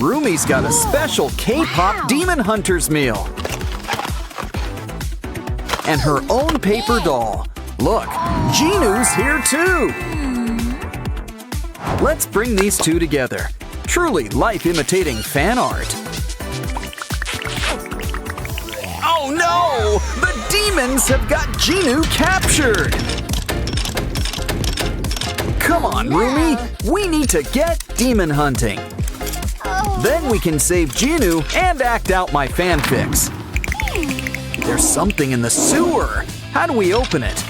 Rumi's got a special K-pop Demon Hunters meal. And her own paper doll. Look, Jinu's here too! Let's bring these two together. Truly life-imitating fan art. Oh no! The demons have got Jinu captured! Come on, Rumi! We need to get demon hunting. Then we can save Jinu and act out my fanfics. There's something in the sewer. How do we open it?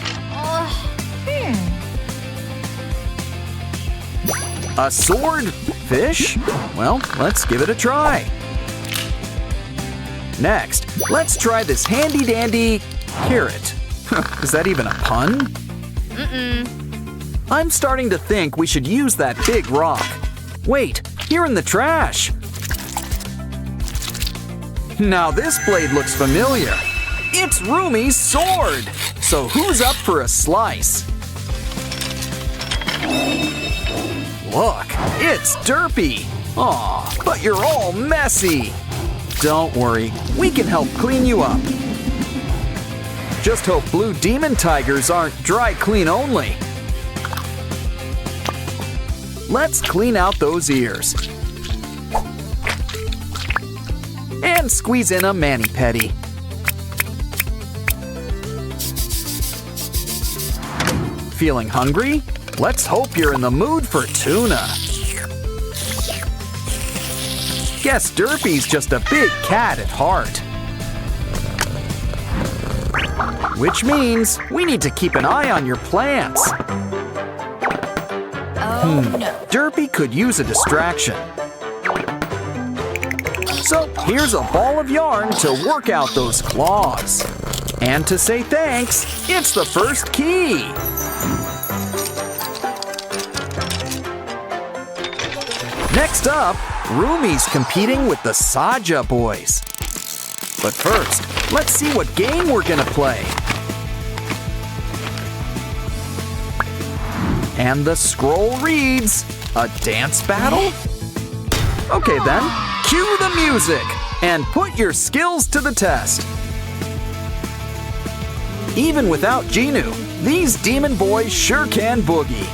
A sword? Fish? Well, let's give it a try. Next, let's try this handy-dandy carrot. Is that even a pun? I'm starting to think we should use that big rock. Wait, here in the trash. Now this blade looks familiar. It's Rumi's sword. So who's up for a slice? Look, it's Derpy. Aw, but you're all messy. Don't worry, we can help clean you up. Just hope blue demon tigers aren't dry clean only. Let's clean out those ears. And squeeze in a mani-pedi. Feeling hungry? Let's hope you're in the mood for tuna. Guess Derpy's just a big cat at heart. Which means we need to keep an eye on your plants. No. Derpy could use a distraction. So here's a ball of yarn to work out those claws. And to say thanks, it's the first key. Next up, Rumi's competing with the Saja boys. But first, let's see what game we're gonna play. And the scroll reads, a dance battle? Okay then, cue the music and put your skills to the test. Even without Jinu, these demon boys sure can boogie.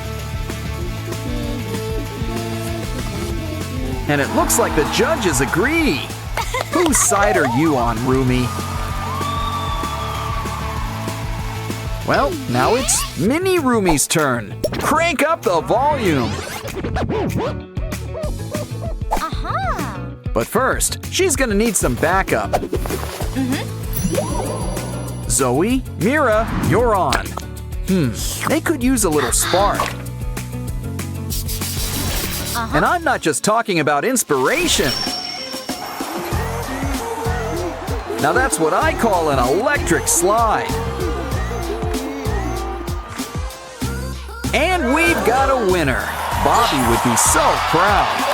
And it looks like the judges agree. Whose side are you on, Rumi? Well, now it's Mini Rumi's turn. Crank up the volume. But first, she's gonna need some backup. Zoe, Mira, you're on. They could use a little spark. And I'm not just talking about inspiration. Now that's what I call an electric slide. And we've got a winner. Bobby would be so proud.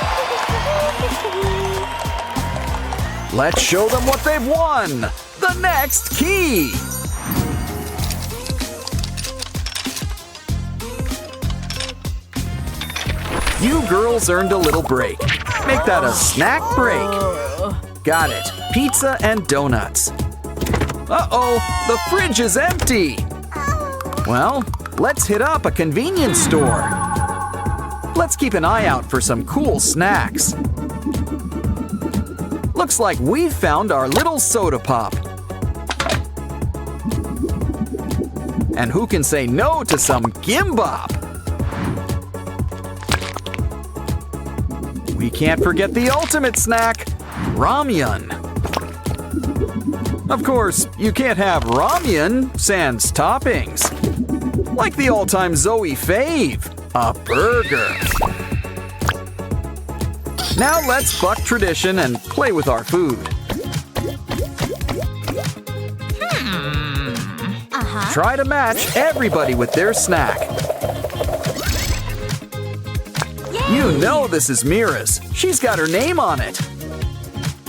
Let's show them what they've won. The next key. You girls earned a little break. Make that a snack break. Got it. Pizza and donuts. Uh-oh, the fridge is empty. Well, let's hit up a convenience store. Let's keep an eye out for some cool snacks. Looks like we've found our little soda pop. And who can say no to some gimbap? We can't forget the ultimate snack, ramyun. Of course, you can't have ramyun sans toppings. Like the all-time Zoe fave, a burger. Now let's buck tradition and play with our food. Try to match everybody with their snack. You know this is Mira's. She's got her name on it.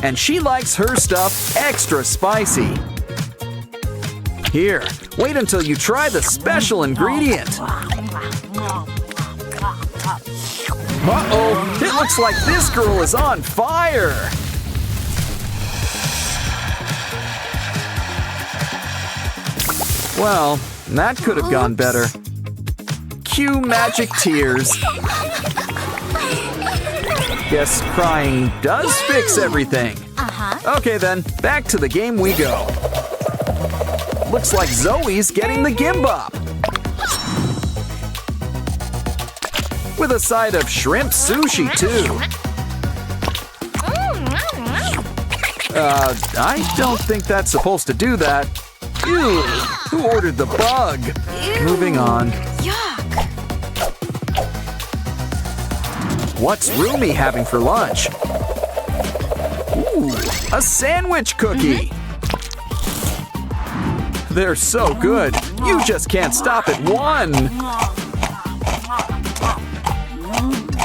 And she likes her stuff extra spicy. Here, wait until you try the special ingredient. Uh-oh, it looks like this girl is on fire. Well, that could have gone better. Cue magic tears. Guess crying does fix everything. Okay then, back to the game we go. Looks like Zoe's getting the gimbap. With a side of shrimp sushi too. I don't think that's supposed to do that. Ew, who ordered the bug? Moving on. What's Rumi having for lunch? Ooh, a sandwich cookie. They're so good. You just can't stop at one.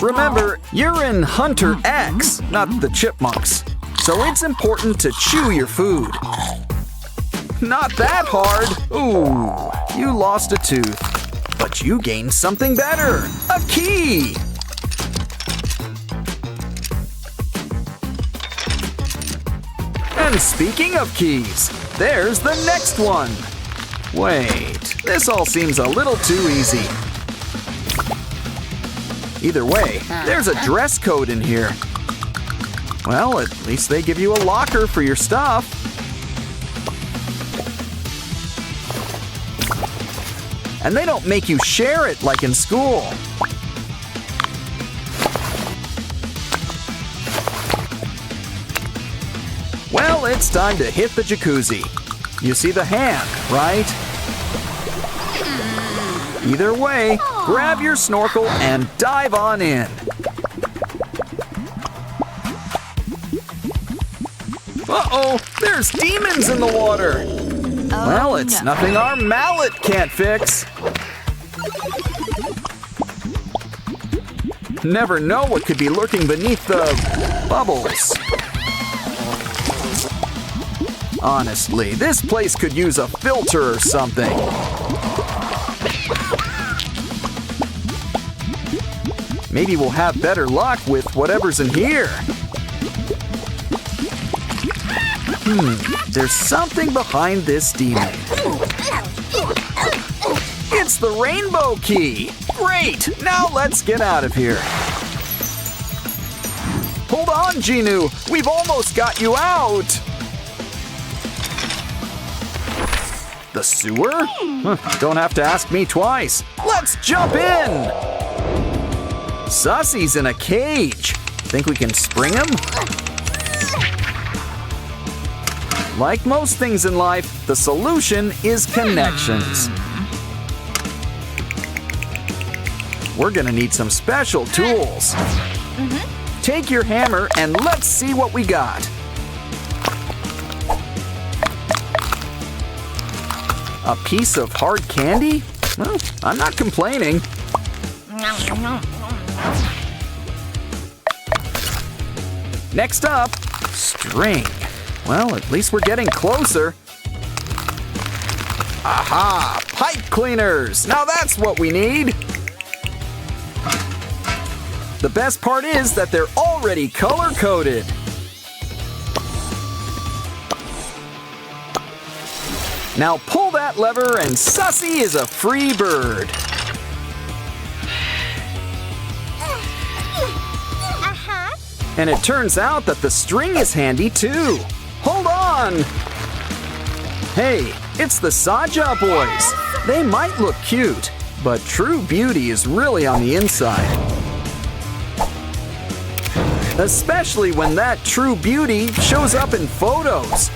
Remember, you're in Hunter X, not the chipmunks. So it's important to chew your food. Not that hard. Ooh, you lost a tooth. But you gained something better. A key. And speaking of keys, there's the next one. Wait, this all seems a little too easy. Either way, there's a dress code in here. Well, at least they give you a locker for your stuff. And they don't make you share it like in school. Well, it's time to hit the jacuzzi. You see the hand, right? Either way, grab your snorkel and dive on in. Uh-oh, there's demons in the water. Well, it's nothing our mallet can't fix. Never know what could be lurking beneath the bubbles. Honestly, this place could use a filter or something. Maybe we'll have better luck with whatever's in here. There's something behind this demon. It's the rainbow key! Great! Now let's get out of here. Hold on, Genu! We've almost got you out! The sewer? Don't have to ask me twice. Let's jump in! Sussy's in a cage. Think we can spring him? Like most things in life, the solution is connections. We're gonna need some special tools. Take your hammer and let's see what we got. A piece of hard candy? Well, I'm not complaining. Next up, string. Well, at least we're getting closer. Aha! Pipe cleaners! Now that's what we need! The best part is that they're already color-coded. Now pull that lever and Sussy is a free bird. And it turns out that the string is handy too. Hold on! Hey, it's the Saja boys. They might look cute, but true beauty is really on the inside. Especially when that true beauty shows up in photos.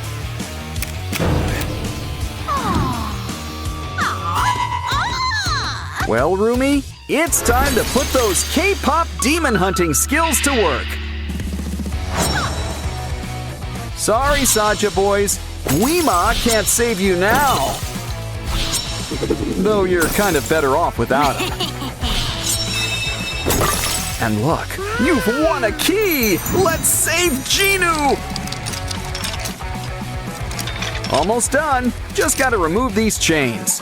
Well, Rumi, it's time to put those K-pop demon hunting skills to work. Sorry, Saja boys, Weema can't save you now. Though you're kind of better off without him. And look, you've won a key! Let's save Genu! Almost done. Just gotta remove these chains.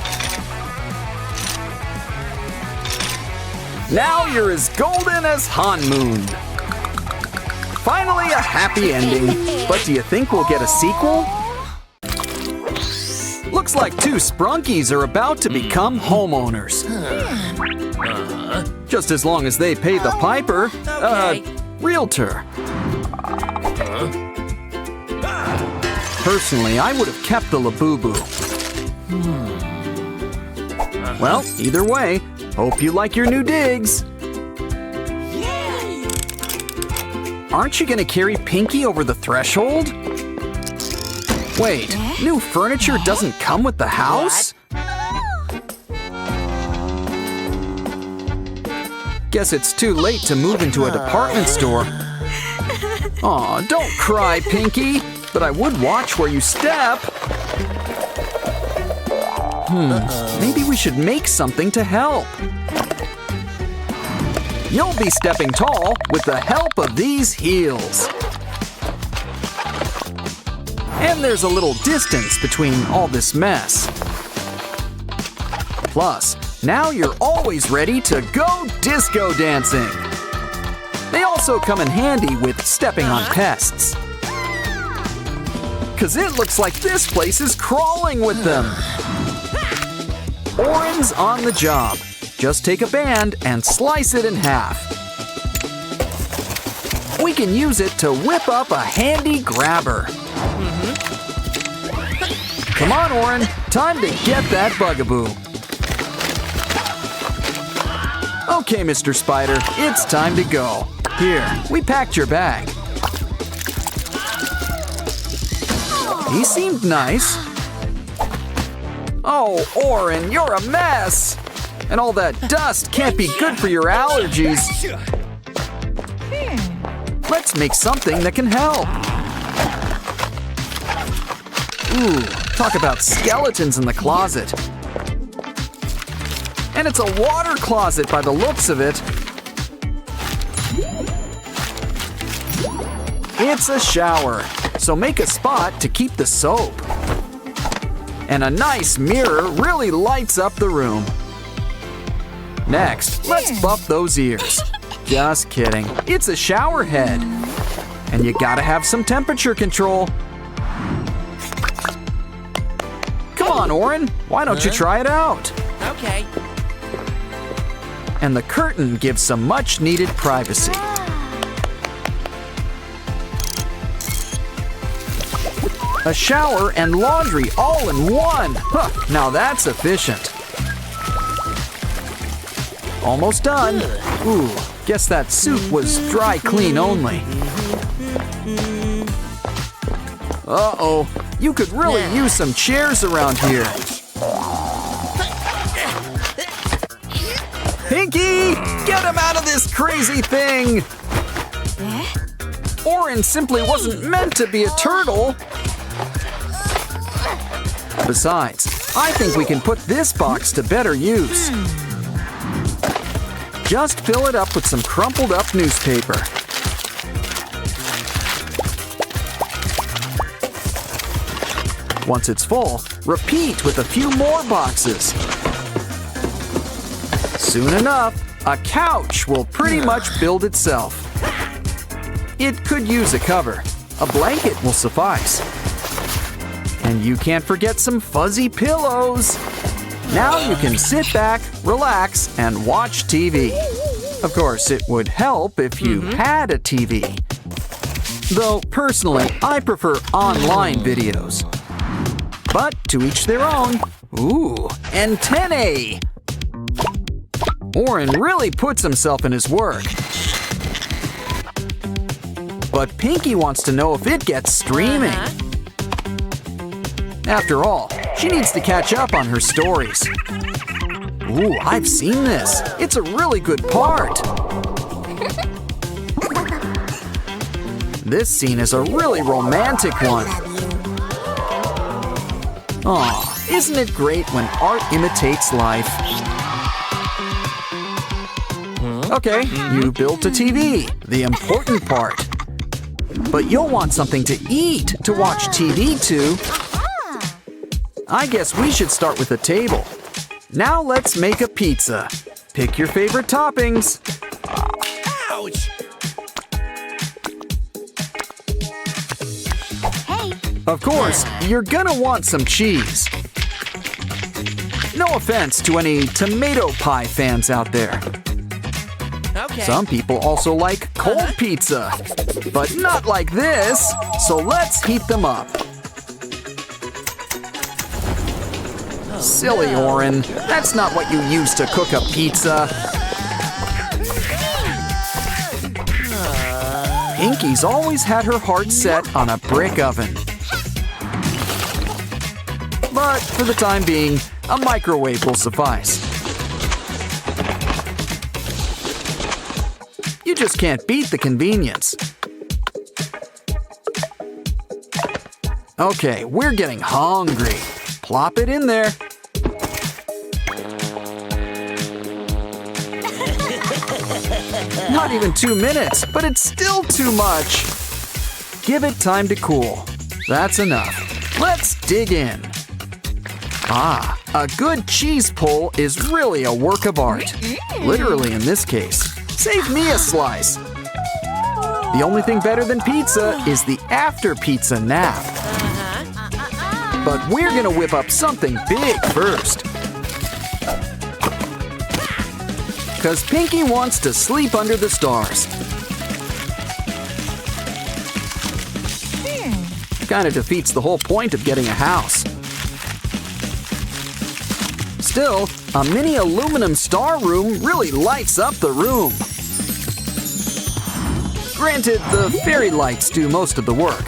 Now you're as golden as Han Moon. Finally, a happy ending. But do you think we'll get a sequel? Looks like two sprunkies are about to become homeowners. Just as long as they pay the piper, realtor. Personally, I would have kept the Labubu. Well, either way, hope you like your new digs. Aren't you gonna carry Pinky over the threshold? Wait, new furniture doesn't come with the house? Guess it's too late to move into a department store. Aw, don't cry, Pinky. But I would watch where you step. Maybe we should make something to help. You'll be stepping tall with the help of these heels. And there's a little distance between all this mess. Plus, now you're always ready to go disco dancing. They also come in handy with stepping on pests. 'Cause it looks like this place is crawling with them. Oren's on the job. Just take a band and slice it in half. We can use it to whip up a handy grabber. Come on, Oren. Time to get that bugaboo. Okay, Mr. Spider, it's time to go. Here, we packed your bag. He seemed nice. Oh, Oren, you're a mess. And all that dust can't be good for your allergies. Let's make something that can help. Ooh, talk about skeletons in the closet. And it's a water closet by the looks of it. It's a shower, so make a spot to keep the soap. And a nice mirror really lights up the room. Next, let's buff those ears. Just kidding, it's a shower head. And you gotta have some temperature control. Come on, Oren, why don't you try it out? Okay. And the curtain gives some much-needed privacy. A shower and laundry all in one. Huh, now that's efficient. Almost done. Ooh, guess that soup was dry clean only. Uh-oh, you could really use some chairs around here. Pinky, get him out of this crazy thing! Oren simply wasn't meant to be a turtle. Besides, I think we can put this box to better use. Just fill it up with some crumpled up newspaper. Once it's full, repeat with a few more boxes. Soon enough, a couch will pretty much build itself. It could use a cover. A blanket will suffice. And you can't forget some fuzzy pillows. Now you can sit back, relax, and watch TV. Of course, it would help if you had a TV. Though, personally, I prefer online videos. But to each their own. Ooh, antennae! Oren really puts himself in his work. But Pinky wants to know if it gets streaming. After all, she needs to catch up on her stories. Ooh, I've seen this. It's a really good part. This scene is a really romantic one. Aw, isn't it great when art imitates life? Okay, you built a TV, the important part. But you'll want something to eat to watch TV to. I guess we should start with a table. Now let's make a pizza. Pick your favorite toppings. Ouch! Of course, you're gonna want some cheese. No offense to any tomato pie fans out there. Okay. Some people also like cold pizza, but not like this, so let's heat them up. Silly Oren, that's not what you use to cook a pizza. Pinky's always had her heart set on a brick oven. But for the time being, a microwave will suffice. You just can't beat the convenience. Okay, we're getting hungry. Plop it in there. Not even 2 minutes, but it's still too much. Give it time to cool. That's enough. Let's dig in. Ah, a good cheese pull is really a work of art. Literally in this case. Save me a slice. The only thing better than pizza is the after pizza nap. But we're gonna whip up something big first. 'Cause Pinky wants to sleep under the stars. Kinda defeats the whole point of getting a house. Still, a mini aluminum star room really lights up the room. Granted, the fairy lights do most of the work.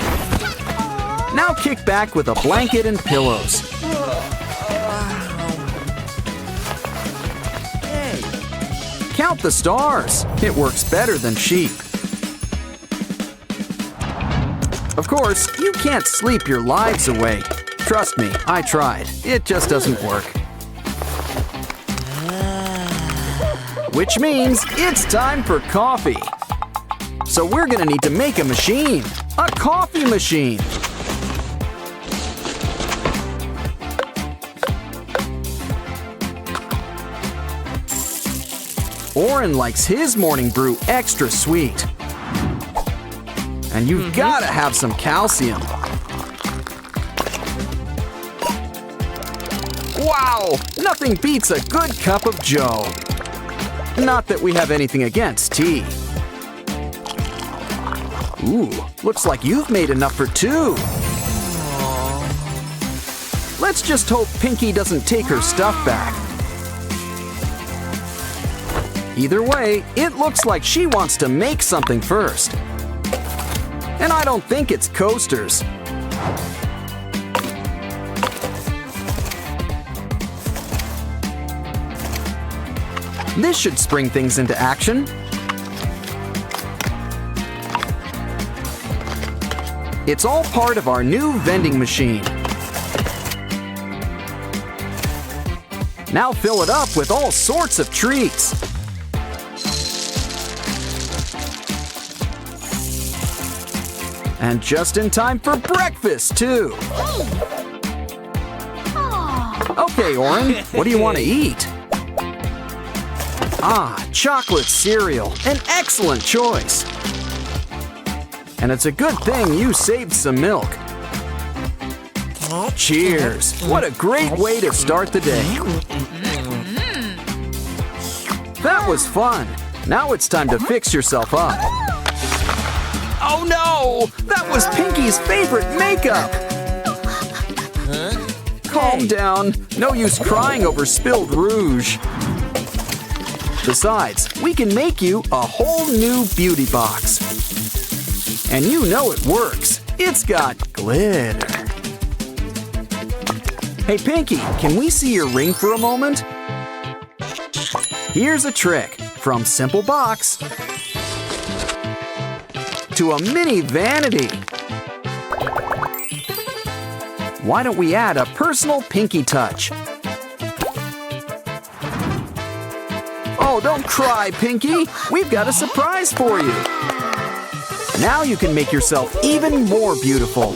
Now kick back with a blanket and pillows. Count the stars. It works better than sheep. Of course, you can't sleep your lives away. Trust me, I tried. It just doesn't work. Which means it's time for coffee. So we're gonna need to make a machine. A coffee machine. Oren likes his morning brew extra sweet. And you've gotta have some calcium. Wow! Nothing beats a good cup of joe. Not that we have anything against tea. Ooh, looks like you've made enough for 2. Let's just hope Pinky doesn't take her stuff back. Either way, it looks like she wants to make something first. And I don't think it's coasters. This should spring things into action. It's all part of our new vending machine. Now fill it up with all sorts of treats. And just in time for breakfast, too. Okay, Oren, what do you want to eat? Ah, chocolate cereal, an excellent choice. And it's a good thing you saved some milk. Cheers! What a great way to start the day. That was fun. Now it's time to fix yourself up. Oh no! That was Pinky's favorite makeup! Calm down. No use crying over spilled rouge. Besides, we can make you a whole new beauty box. And you know it works. It's got glitter. Hey Pinky, can we see your ring for a moment? Here's a trick. From simple box to a mini vanity. Why don't we add a personal Pinky touch? Oh, don't cry, Pinky. We've got a surprise for you. Now you can make yourself even more beautiful.